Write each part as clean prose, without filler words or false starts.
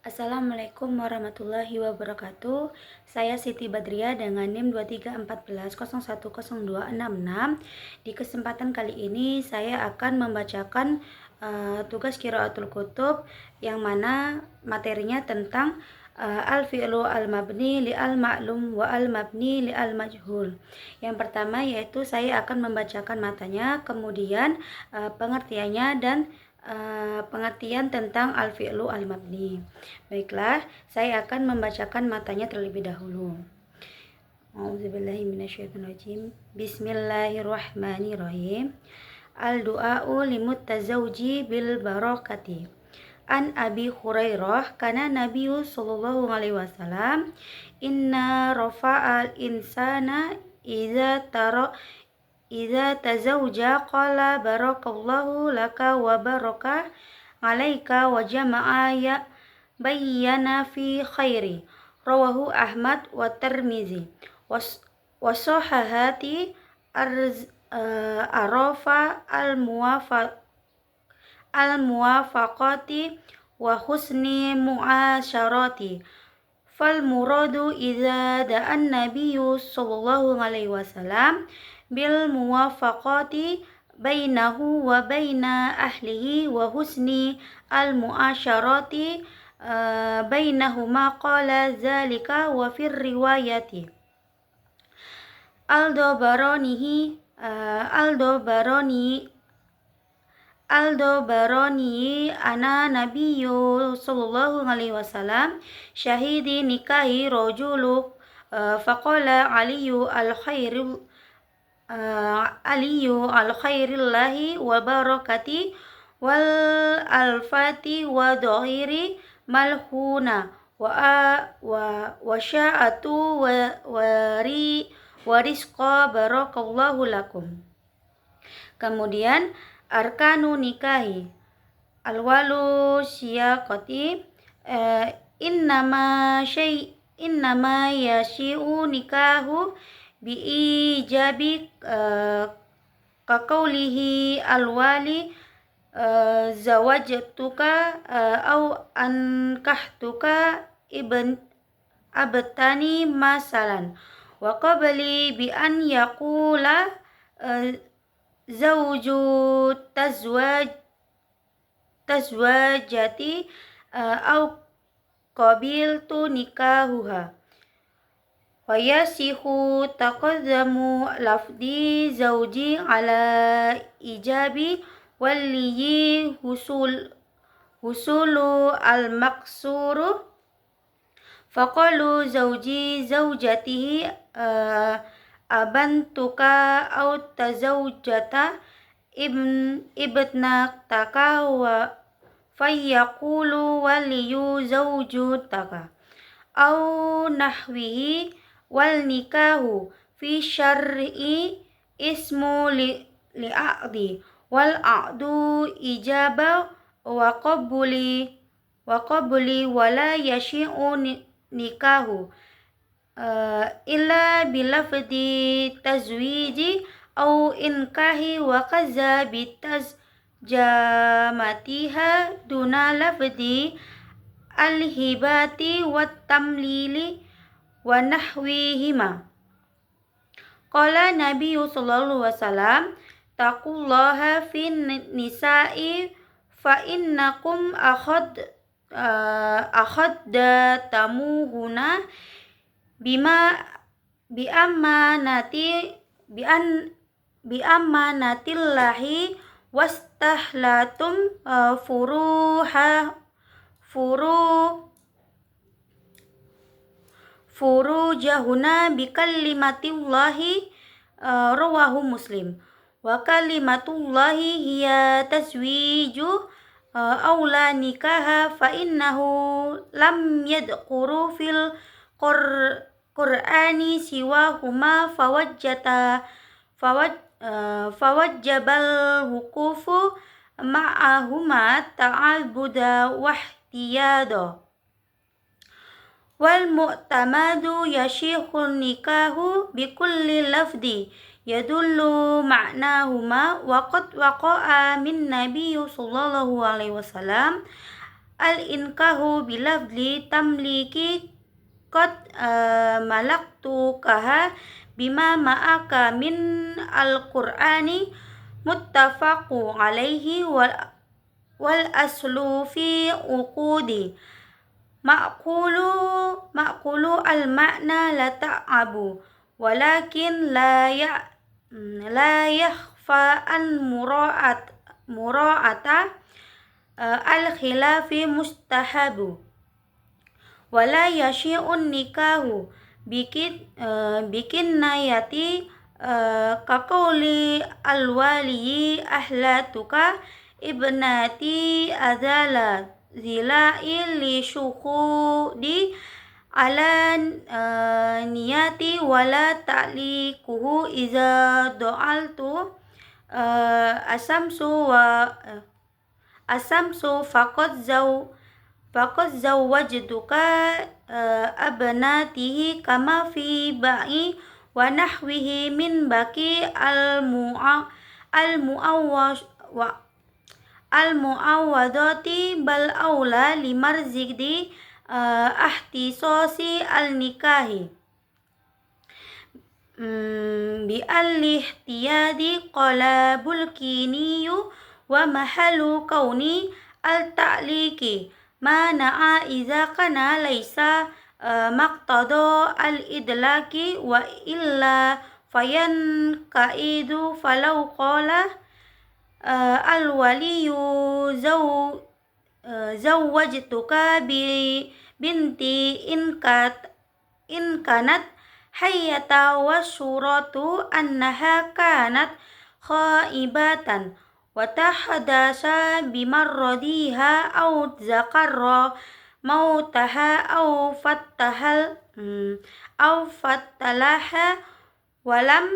Assalamualaikum warahmatullahi wabarakatuh. Saya Siti Badriah dengan NIM 2314010266. Di kesempatan kali ini saya akan membacakan tugas Qiraatul Kutub yang mana materinya tentang al-fi'lu al-mabni li al-ma'lum wa al-mabni li al-majhul. Yang pertama yaitu saya akan membacakan matanya, kemudian pengertiannya dan pengertian tentang al-fi'lu al-mabni. Baiklah, saya akan membacakan matanya terlebih dahulu. A'udzubillahi minasyaitonirrajim. Bismillahirrahmanirrahim. Al-du'a'u limuttazawji bil barakati. An Abi Hurairah kana Nabiyyu sallallahu alaihi wasallam inna rafa'al insana Iza tazawja qala barakallahu laka wa baraka alaika wa jama'a ya bayyana fi khairi. Rawahu Ahmad wa Tirmizi. Wasahahati arafa al-muwafaqati wa husni mu'asyarati. Fal muradu idza da'an nabiyyu sallallahu alaihi wasallam bil muwafaqati bainahu wa baina ahlihi wa husni al muasyarati bainahuma qala zalika wa fir riwayati Aldo Baroni ana nabiyyu sallallahu alaihi wasallam syahidi nikahi rajulu faqala aliyu al-khairillahi wa barakati wal alfati wa dohiri malhuna wa sya'atu wa rizqa barakallahu lakum. Kemudian arkanu nikahi alwalu siyaqati innama yashi'u nikahu bi'ijabi kaqaulihi alwali zawajtuka au ankahtuka abtani masalan wa qabli bi an yaqula zawju tazwajati au qabiltu nikahuha. Wayasihu taqaddamu lafdi zawji ala ijabi waliyi husulu al-maqsuru faqalu zawji zawjatihi abantuka au tazawjata ibnataka wa fayyaqulu waliyu zawjutaka au nahwihi wal nikahu fi syar'i ismu li'aqdi wal aqdu ijaba wa qabuli wala yashi'u nikahu illa bilafdi tazwiji au inkahi wa kaza bitazjamatiha duna lafdi al-hibati wat tamlili wa nahwihima. Qala Nabiyyu sallallahu alaihi wasallam taqullaha fin nisa'i fa innakum akhadtamuhuna bi'amanatillahi wastahlatum furujahuna bikalimatillahi rawahu Muslim. Wa kalimatullahi hiya taswiju aula nikaha fa innahu lam yadhkuru fil Qur'ani siwahuma fawajjabal wuqufu ma'ahuma ta'abuda wahtiyada. Wal mu'tamadu yashihun nikahu bikulli lafdi yadullu ma'nahuma wa qad waqa'a min nabiyyu sallallahu alaihi wasallam al-inkahu bilafli tamliki qad malaktukaha bima ma'aka min al-Qur'ani muttafaqu alaihi wal aslu fi uqudi ma'kulu al-ma'na la ta'abu walakin la yakhfa an mura'ata al-khilafi mustahabu wala yashi'un nikahu bikin nayati kaqauli al-waliyi ahlatuka ibnati azala zilai li syuhudi ala niyati wala ta'likuhu iza do'altu asamsu faqad zawwajtuka abnatihi kama fi ba'i wa nahwihi min baki al-mu'awwadati bal aula limarzidi ahtisosi al-nikahi bi al-ihtiyadi qala bulkiniyu wa mahalu kauni al-ta'liki mana'a iza kana laisa maqtada al-idlaki wa illa fayan kaidu falau qala al-waliyu zawwajtuka bi binti in kanat hayyata wa suratu annaha kanat khaibatan wa tahadasa bimarradiha au zakarra mautaha au fattalaha walam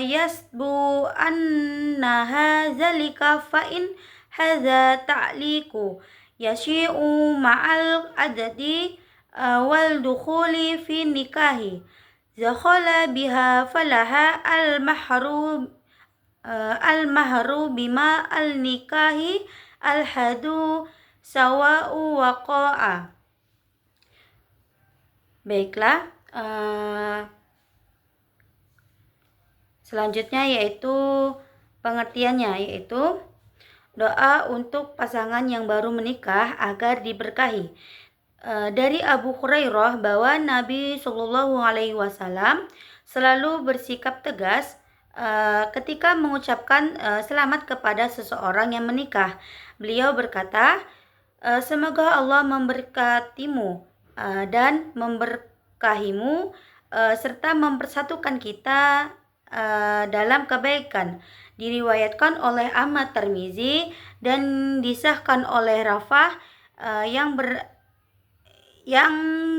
yasbu annaha zalika fa in hadza ta'liku yashi'u ma'al adadi wal dukhuli fi nikahi zakhala biha falaha al-mahru bima al-nikahi al-hadu sawa'u waqa'a. Baiklah, selanjutnya yaitu pengertiannya, yaitu doa untuk pasangan yang baru menikah agar diberkahi. Dari Abu Hurairah bahwa Nabi Shallallahu Alaihi Wasallam selalu bersikap tegas ketika mengucapkan selamat kepada seseorang yang menikah. Beliau berkata, semoga Allah memberkatimu dan memberkahimu serta mempersatukan kita dalam kebaikan. Diriwayatkan oleh Ahmad Tirmizi dan disahkan oleh Rafah yang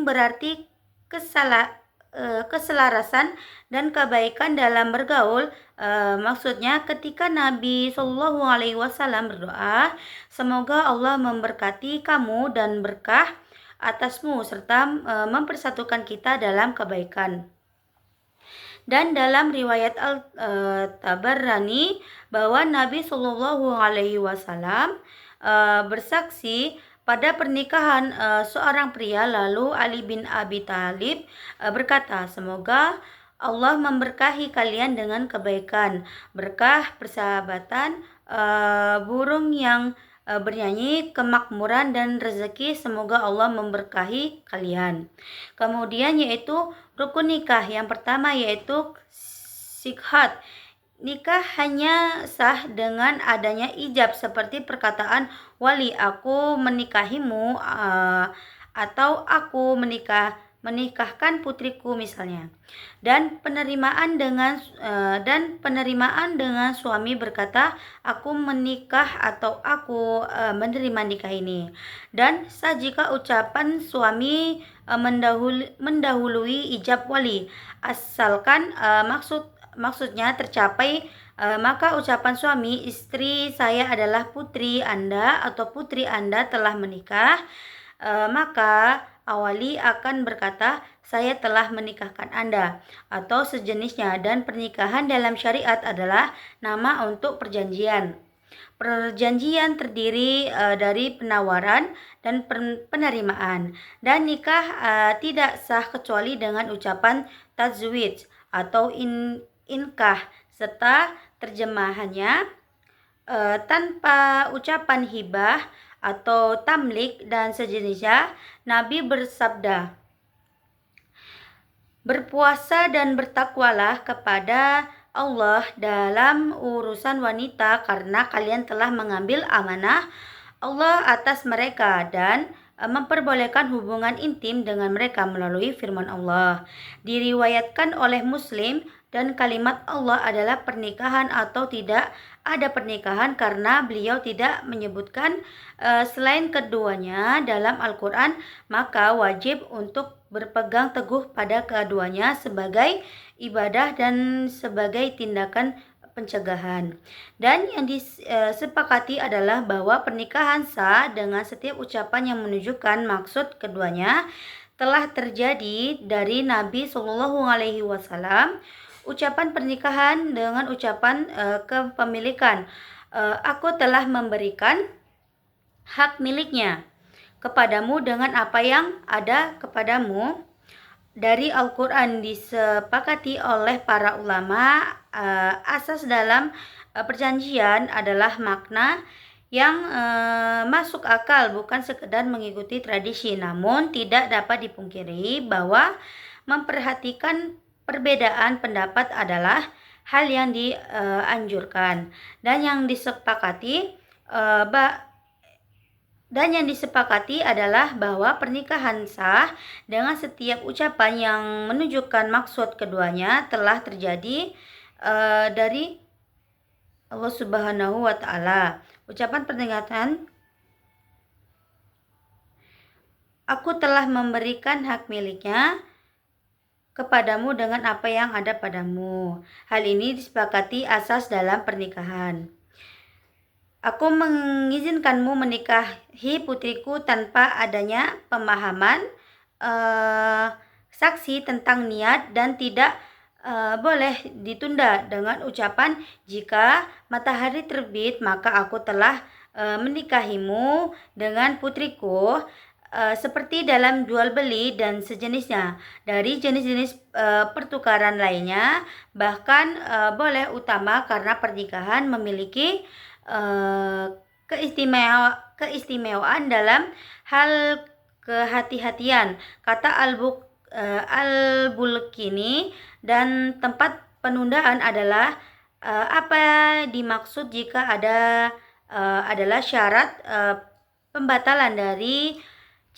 berarti keselarasan dan kebaikan dalam bergaul. Maksudnya ketika Nabi Shallallahu Alaihi Wasallam berdoa, semoga Allah memberkati kamu dan berkah atasmu serta mempersatukan kita dalam kebaikan. Dan dalam riwayat Al-Tabarani bahwa Nabi Shallallahu Alaihi Wasallam bersaksi pada pernikahan seorang pria, lalu Ali bin Abi Thalib berkata, semoga Allah memberkahi kalian dengan kebaikan, berkah, persahabatan, burung yang bernyanyi, kemakmuran dan rezeki, semoga Allah memberkahi kalian. Kemudian yaitu rukun nikah. Yang pertama yaitu sikhat. Nikah hanya sah dengan adanya ijab seperti perkataan wali, aku menikahimu, atau aku menikahkan putriku misalnya. Dan penerimaan dengan suami berkata aku menikah atau aku menerima nikah ini. Dan sah jika ucapan suami mendahului ijab wali, asalkan maksudnya tercapai, maka ucapan suami, istri saya adalah putri Anda atau putri Anda telah menikah, maka awali akan berkata saya telah menikahkan Anda atau sejenisnya. Dan pernikahan dalam syariat adalah nama untuk perjanjian. Perjanjian terdiri dari penawaran dan penerimaan, dan nikah tidak sah kecuali dengan ucapan tazwij atau inkah serta terjemahannya. Tanpa ucapan hibah atau tamlik dan sejenisnya, Nabi bersabda, "Berpuasa dan bertakwalah kepada Allah dalam urusan wanita, karena kalian telah mengambil amanah Allah atas mereka dan memperbolehkan hubungan intim dengan mereka melalui firman Allah." Diriwayatkan oleh Muslim, dan kalimat Allah adalah pernikahan atau tidak ada pernikahan, karena beliau tidak menyebutkan selain keduanya dalam Al-Quran, maka wajib untuk berpegang teguh pada keduanya sebagai ibadah dan sebagai tindakan pencegahan. Dan yang disepakati adalah bahwa pernikahan sah dengan setiap ucapan yang menunjukkan maksud keduanya telah terjadi dari Nabi Shallallahu Alaihi Wasallam. Ucapan pernikahan dengan ucapan kepemilikan, aku telah memberikan hak miliknya kepadamu dengan apa yang ada kepadamu. Dari Al-Quran disepakati oleh para ulama, asas dalam perjanjian adalah makna yang masuk akal, bukan sekedar mengikuti tradisi. Namun tidak dapat dipungkiri bahwa memperhatikan perbedaan pendapat adalah hal yang dianjurkan, dan yang disepakati adalah bahwa pernikahan sah dengan setiap ucapan yang menunjukkan maksud keduanya telah terjadi dari Allah Subhanahu wa Ta'ala. Ucapan pernikahan, aku telah memberikan hak miliknya kepadamu dengan apa yang ada padamu. Hal ini disepakati asas dalam pernikahan. Aku mengizinkanmu menikahi putriku tanpa adanya pemahaman saksi tentang niat, dan tidak boleh ditunda dengan ucapan, jika matahari terbit maka aku telah menikahimu dengan putriku, seperti dalam jual beli dan sejenisnya dari jenis-jenis pertukaran lainnya. Bahkan boleh utama karena pernikahan memiliki keistimewaan dalam hal kehati-hatian, kata Al-Bulkini, dan tempat penundaan adalah apa dimaksud jika ada adalah syarat pembatalan dari.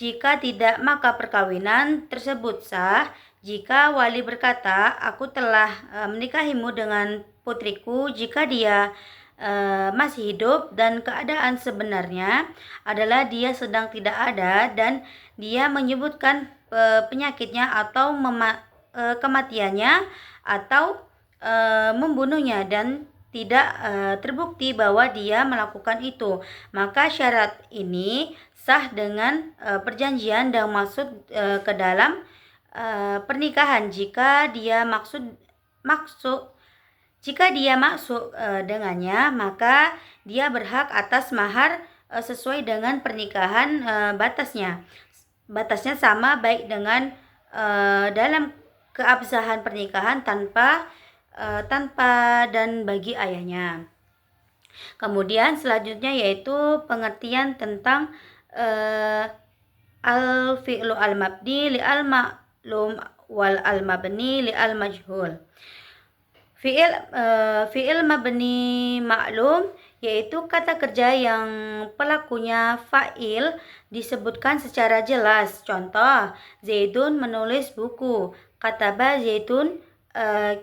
Jika tidak, maka perkawinan tersebut sah. Jika wali berkata, aku telah menikahimu dengan putriku, jika dia masih hidup dan keadaan sebenarnya adalah dia sedang tidak ada, dan dia menyebutkan penyakitnya atau kematiannya atau membunuhnya, dan tidak terbukti bahwa dia melakukan itu, maka syarat ini sah dengan perjanjian dan masuk ke dalam pernikahan. Jika dia masuk dengannya, maka dia berhak atas mahar sesuai dengan pernikahan. Batasnya sama baik dengan dalam keabsahan pernikahan tanpa dan bagi ayahnya. Kemudian selanjutnya yaitu pengertian tentang al-fi'lu al-mabni li al-ma'lum wal al-mabni li al-majhul. Fi'il mabni ma'lum yaitu kata kerja yang pelakunya fa'il disebutkan secara jelas. Contoh, Zaidun menulis buku, kataba Zaidun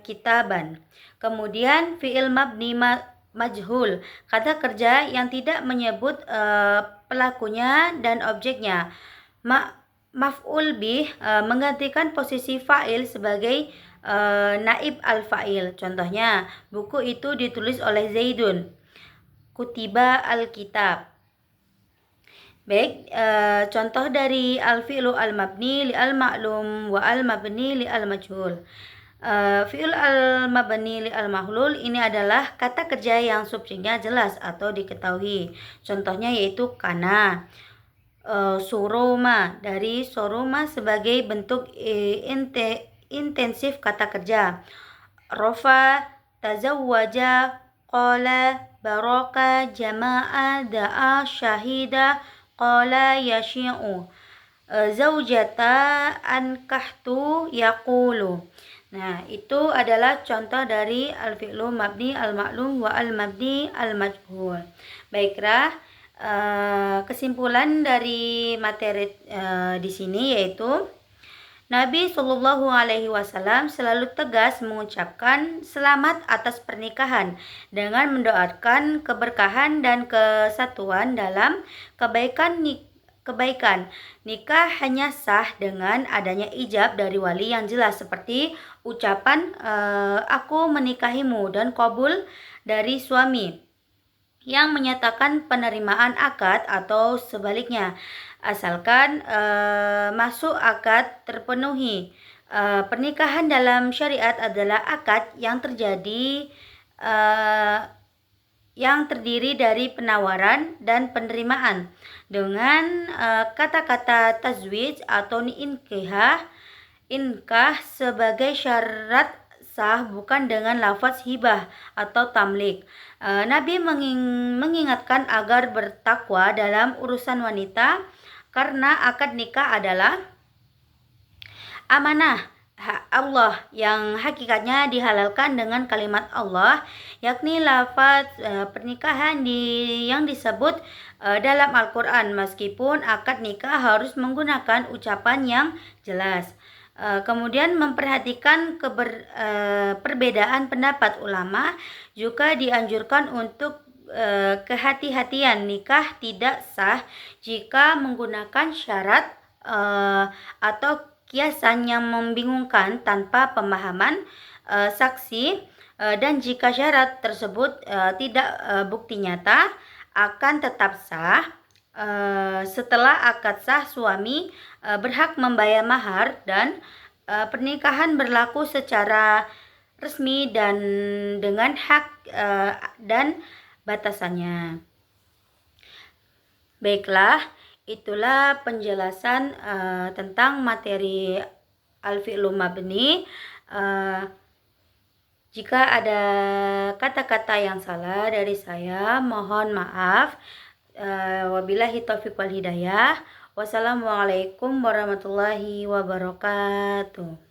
kitaban. Kemudian fi'il mabni majhul, kata kerja yang tidak menyebut pelakunya dan objeknya. Maf'ul bih menggantikan posisi fa'il sebagai naib al-fa'il. Contohnya, buku itu ditulis oleh Zaidun, kutiba al-kitab. Baik, contoh dari al-fi'lu al-mabni li al-ma'lum wa al-mabni li al-majhul. Fi'il al-mabni li al-mahlul ini adalah kata kerja yang subjeknya jelas atau diketahui. Contohnya yaitu kana. Soroma dari soroma sebagai bentuk intensif kata kerja. Rofa, tazawwaja, qala, baraka, jama'a, da'a, syahida, qala, yashi'u. Zaujata ankahtu yaqulu. Nah, itu adalah contoh dari al-fi'lu mabni al-ma'lum wa al-mabni al-majhul. Baiklah, kesimpulan dari materi di sini yaitu Nabi Shallallahu Alaihi Wasallam selalu tegas mengucapkan selamat atas pernikahan dengan mendoakan keberkahan dan kesatuan dalam kebaikan. Nikah hanya sah dengan adanya ijab dari wali yang jelas seperti ucapan aku menikahimu dan qabul dari suami yang menyatakan penerimaan akad atau sebaliknya asalkan masuk akad terpenuhi. Pernikahan dalam syariat adalah akad yang terjadi yang terdiri dari penawaran dan penerimaan dengan kata-kata tazwij atau inkah sebagai syarat sah bukan dengan lafaz hibah atau tamlik. Nabi mengingatkan agar bertakwa dalam urusan wanita karena akad nikah adalah amanah hak Allah yang hakikatnya dihalalkan dengan kalimat Allah, yakni lafaz pernikahan yang disebut dalam Al-Quran, meskipun akad nikah harus menggunakan ucapan yang jelas. Kemudian memperhatikan perbedaan pendapat ulama, juga dianjurkan untuk kehati-hatian. Nikah tidak sah jika menggunakan syarat atau kiasan yang membingungkan tanpa pemahaman saksi, dan jika syarat tersebut tidak bukti nyata akan tetap sah. Setelah akad sah, suami berhak membayar mahar dan pernikahan berlaku secara resmi dan dengan hak dan batasannya. Baiklah, itulah penjelasan tentang materi al-fi'lu mabni. Jika ada kata-kata yang salah dari saya, mohon maaf. Wabillahi taufiq wal hidayah. Wassalamualaikum warahmatullahi wabarakatuh.